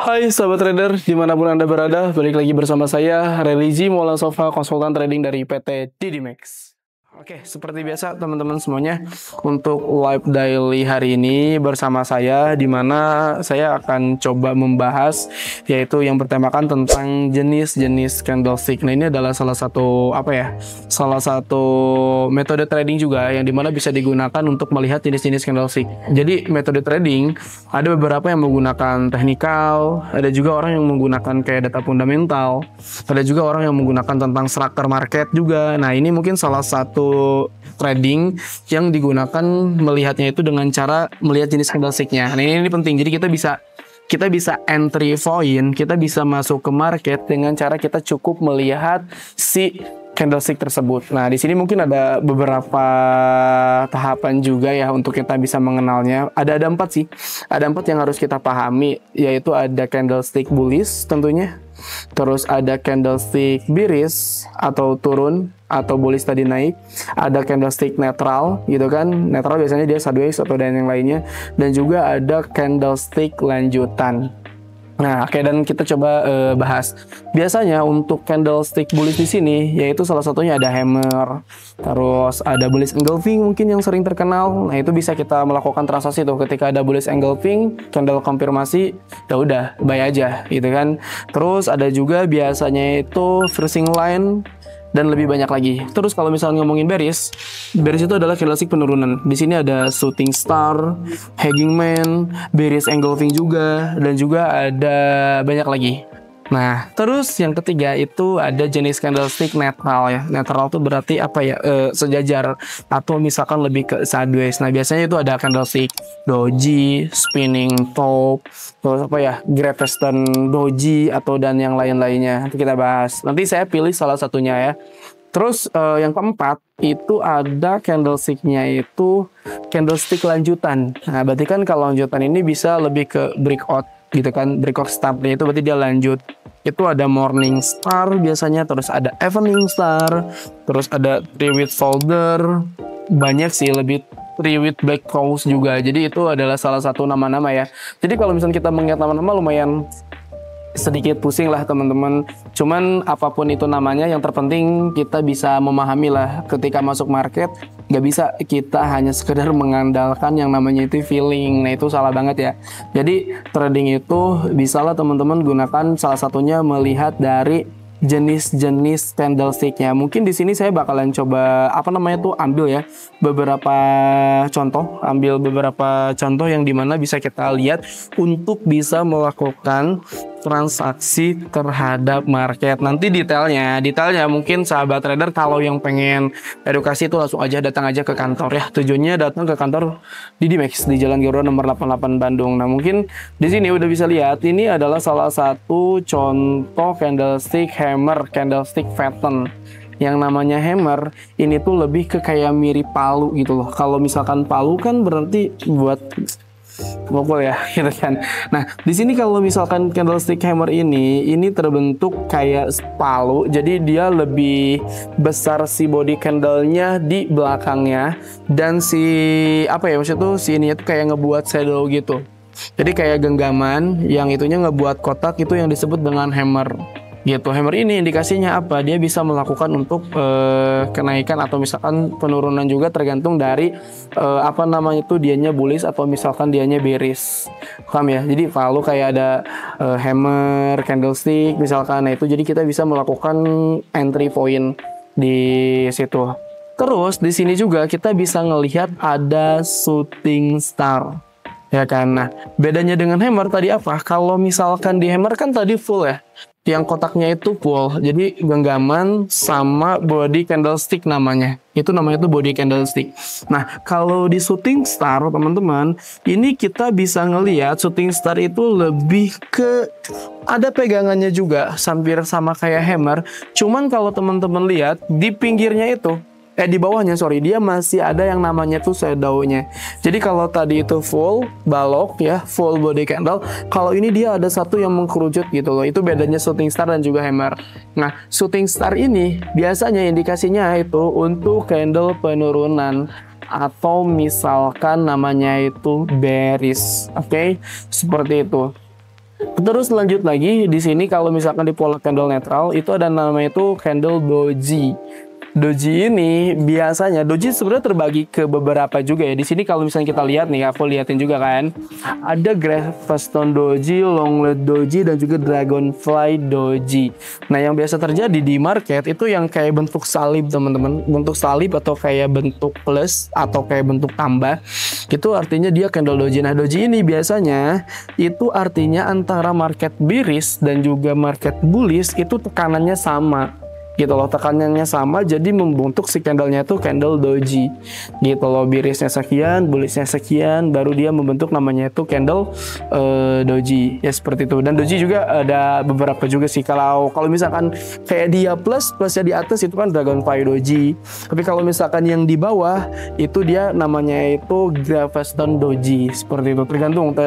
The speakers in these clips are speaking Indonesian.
Hai sahabat trader, dimanapun Anda berada, balik lagi bersama saya, Religi Maulana Sofa, konsultan trading dari PT Didimax. Oke, seperti biasa teman-teman semuanya, untuk live daily hari ini bersama saya, di mana saya akan coba membahas, yaitu yang bertemakan tentang jenis-jenis candlestick. Nah, ini adalah salah satu salah satu metode trading juga yang dimana bisa digunakan untuk melihat jenis-jenis candlestick. Jadi metode trading ada beberapa yang menggunakan technical, ada juga orang yang menggunakan kayak data fundamental, ada juga orang yang menggunakan tentang structure market juga. Nah, ini mungkin salah satu trading yang digunakan melihatnya itu dengan cara melihat jenis candlesticknya. Nah, ini penting. Jadi kita bisa entry point, kita bisa masuk ke market dengan cara kita cukup melihat si candlestick tersebut. Nah, di sini mungkin ada beberapa tahapan juga ya untuk kita bisa mengenalnya. Ada 4 sih. Ada 4 yang harus kita pahami, yaitu ada candlestick bullish tentunya. Terus ada candlestick bearish atau turun, atau bullish tadi naik. Ada candlestick netral gitu kan. Netral biasanya dia sideways atau dan yang lainnya. Dan juga ada candlestick lanjutan. Nah, oke, dan kita coba bahas. Biasanya untuk candlestick bullish di sini, yaitu salah satunya ada hammer, terus ada bullish engulfing mungkin yang sering terkenal. Nah, itu bisa kita melakukan transaksi tuh ketika ada bullish engulfing, candle konfirmasi, ya udah, buy aja gitu kan. Terus ada juga biasanya itu first line dan lebih banyak lagi. Terus kalau misalnya ngomongin bearish itu adalah candlestick penurunan. Di sini ada shooting star, hanging man, bearish engulfing juga, dan juga ada banyak lagi. Nah, terus yang ketiga itu ada jenis candlestick netral ya. Netral itu berarti apa ya? Sejajar atau misalkan lebih ke sideways. Nah, biasanya itu ada candlestick doji, spinning top, terus greatest doji atau dan yang lain-lainnya. Nanti kita bahas. Nanti saya pilih salah satunya ya. Terus yang keempat itu ada candlesticknya itu candlestick lanjutan. Nah, berarti kan kalau lanjutan ini bisa lebih ke breakout gitu kan, breakout startnya itu berarti dia lanjut. Itu ada morning star biasanya, terus ada evening star, terus ada three with folder, banyak sih, lebih three with black cross juga. Jadi itu adalah salah satu nama-nama ya. Jadi kalau misalnya kita mengingat nama-nama lumayan sedikit pusing lah teman-teman. Cuman apapun itu namanya, yang terpenting kita bisa memahami lah ketika masuk market. Gak bisa kita hanya sekedar mengandalkan yang namanya itu feeling. Nah, itu salah banget ya. Jadi trading itu bisalah teman-teman gunakan salah satunya melihat dari jenis-jenis candlesticknya. Mungkin di sini saya bakalan coba ambil ya beberapa contoh yang dimana bisa kita lihat untuk bisa melakukan transaksi terhadap market. Nanti detailnya mungkin sahabat trader kalau yang pengen edukasi itu langsung aja datang aja ke kantor ya. Tujuannya datang ke kantor Didimax di Jalan Garuda nomor 88 Bandung. Nah, mungkin di sini udah bisa lihat ini adalah salah satu contoh candlestick hammer, candlestick pattern. Yang namanya hammer ini tuh lebih ke kayak mirip palu gitu loh. Kalau misalkan palu kan berarti buat mukul ya gitu kan. Nah, di sini kalau misalkan candlestick hammer ini terbentuk kayak palu, jadi dia lebih besar si body candlenya di belakangnya, dan si ini tuh kayak ngebuat shadow gitu. Jadi kayak genggaman yang itunya ngebuat kotak, itu yang disebut dengan hammer. Gitu. Hammer ini indikasinya apa? Dia bisa melakukan untuk kenaikan atau misalkan penurunan juga, tergantung dari dianya bullish atau misalkan dianya bearish. Paham ya? Jadi palu kayak ada hammer, candlestick misalkan. Nah, itu jadi kita bisa melakukan entry point di situ. Terus di sini juga kita bisa ngelihat ada shooting star. Ya kan? Nah, bedanya dengan hammer tadi apa? Kalau misalkan di hammer kan tadi full ya. Yang kotaknya itu full, jadi genggaman sama body candlestick namanya. Itu namanya tuh body candlestick. Nah, kalau di shooting star teman-teman, ini kita bisa ngelihat shooting star itu lebih ke ada pegangannya juga, hampir sama kayak hammer. Cuman kalau teman-teman lihat di pinggirnya itu di bawahnya dia masih ada yang namanya tuh shadow-nya. Jadi kalau tadi itu full balok ya, full body candle, kalau ini dia ada satu yang mengkerucut gitu loh. Itu bedanya shooting star dan juga hammer. Nah, shooting star ini biasanya indikasinya itu untuk candle penurunan atau misalkan namanya itu bearish. Oke, seperti itu. Terus lanjut lagi di sini kalau misalkan di pola candle netral itu ada namanya itu candle doji. Doji ini biasanya doji sebenarnya terbagi ke beberapa juga ya. Di sini kalau misalnya kita lihat nih, aku liatin juga kan. Ada Gravestone doji, long lead doji dan juga dragonfly doji. Nah, yang biasa terjadi di market itu yang kayak bentuk salib, teman-teman. Bentuk salib atau kayak bentuk plus atau kayak bentuk tambah. Itu artinya dia candle doji. Nah, doji ini biasanya itu artinya antara market bearish dan juga market bullish itu tekanannya sama. Gitu loh, tekanannya sama, jadi membentuk si candlenya itu candle doji gitu loh. Bearishnya sekian, bullishnya sekian, baru dia membentuk namanya itu candle doji ya, seperti itu. Dan doji juga ada beberapa juga sih. Kalau misalkan kayak dia plusnya di atas itu kan dragonfly doji, tapi kalau misalkan yang di bawah itu dia namanya itu Gravestone doji, seperti itu.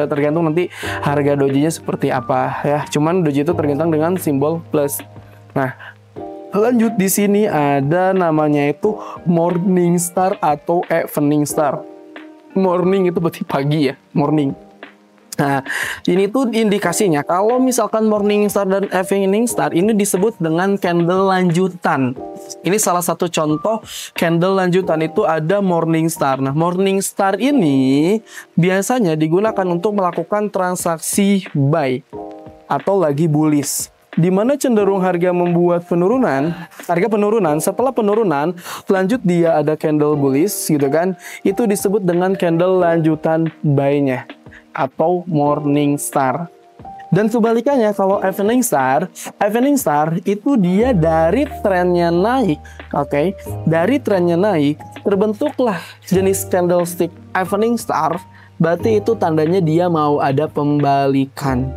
Tergantung nanti harga dojinya seperti apa ya, cuman doji itu tergantung dengan simbol plus. Nah, lanjut di sini ada namanya itu morning star atau evening star. Morning itu berarti pagi ya, morning. Nah, ini tuh indikasinya kalau misalkan morning star dan evening star ini disebut dengan candle lanjutan. Ini salah satu contoh candle lanjutan itu ada morning star. Nah, morning star ini biasanya digunakan untuk melakukan transaksi buy atau lagi bullish, di mana cenderung harga membuat harga penurunan, setelah penurunan lanjut dia ada candle bullish gitu kan, itu disebut dengan candle lanjutan buy-nya atau morning star. Dan kebalikannya kalau evening star itu dia dari trennya naik, oke? Dari trennya naik terbentuklah jenis candlestick evening star, berarti itu tandanya dia mau ada pembalikan.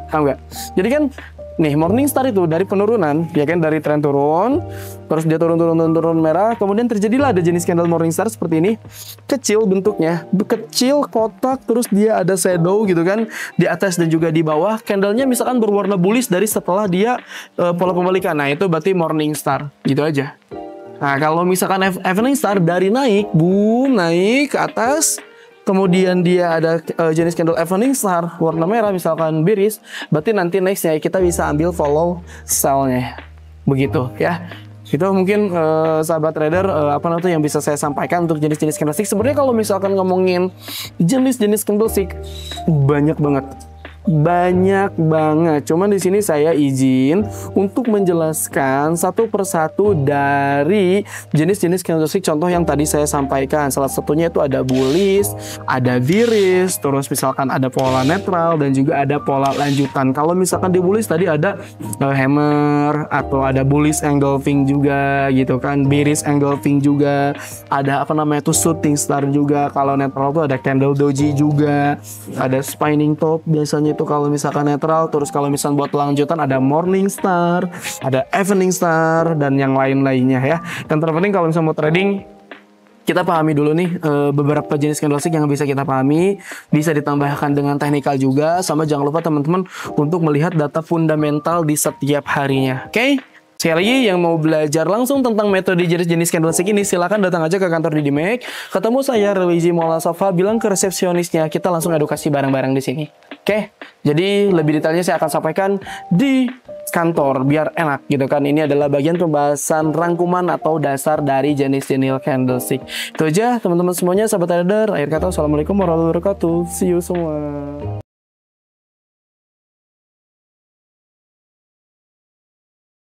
Tahu nggak? Jadi kan nih, morning star itu dari penurunan, ya kan, dari tren turun, terus dia turun merah, kemudian terjadilah ada jenis candle morning star seperti ini, kecil bentuknya, kecil kotak, terus dia ada shadow gitu kan, di atas dan juga di bawah, candlenya misalkan berwarna bullish dari setelah dia pola pembalikan, nah itu berarti morning star, gitu aja. Nah, kalau misalkan evening star dari naik, boom, naik ke atas, kemudian dia ada jenis candle evening star warna merah misalkan bearish, berarti nanti nextnya kita bisa ambil follow sell-nya, begitu ya. Itu mungkin sahabat trader apa namanya yang bisa saya sampaikan untuk jenis-jenis candlestick. Sebenarnya kalau misalkan ngomongin jenis-jenis candlestick banyak banget. Cuman di sini saya izin untuk menjelaskan satu persatu dari jenis-jenis candlestick contoh yang tadi saya sampaikan. Salah satunya itu ada bullish, ada bearish, terus misalkan ada pola netral dan juga ada pola lanjutan. Kalau misalkan di bullish tadi ada hammer atau ada bullish engulfing juga gitu kan, bearish engulfing juga, ada apa namanya itu shooting star juga. Kalau netral itu ada candle doji juga, ada spinning top biasanya itu kalau misalkan netral. Terus kalau misalkan buat lanjutan ada morning star, ada evening star dan yang lain-lainnya ya. Dan terpenting kalau misalkan mau trading, kita pahami dulu nih beberapa jenis candlestick yang bisa kita pahami, bisa ditambahkan dengan teknikal juga, sama jangan lupa teman-teman untuk melihat data fundamental di setiap harinya. Oke? Sekali lagi yang mau belajar langsung tentang metode jenis-jenis candlestick ini, silakan datang aja ke kantor Didimek. Ketemu saya Religi Maulana Sofa, bilang ke resepsionisnya, kita langsung edukasi bareng-bareng di sini. Oke? Jadi lebih detailnya saya akan sampaikan di kantor biar enak gitu kan. Ini adalah bagian pembahasan rangkuman atau dasar dari jenis-jenis candlestick. Itu aja teman-teman semuanya, sahabat trader. Akhir kata, assalamualaikum warahmatullahi wabarakatuh. See you semua.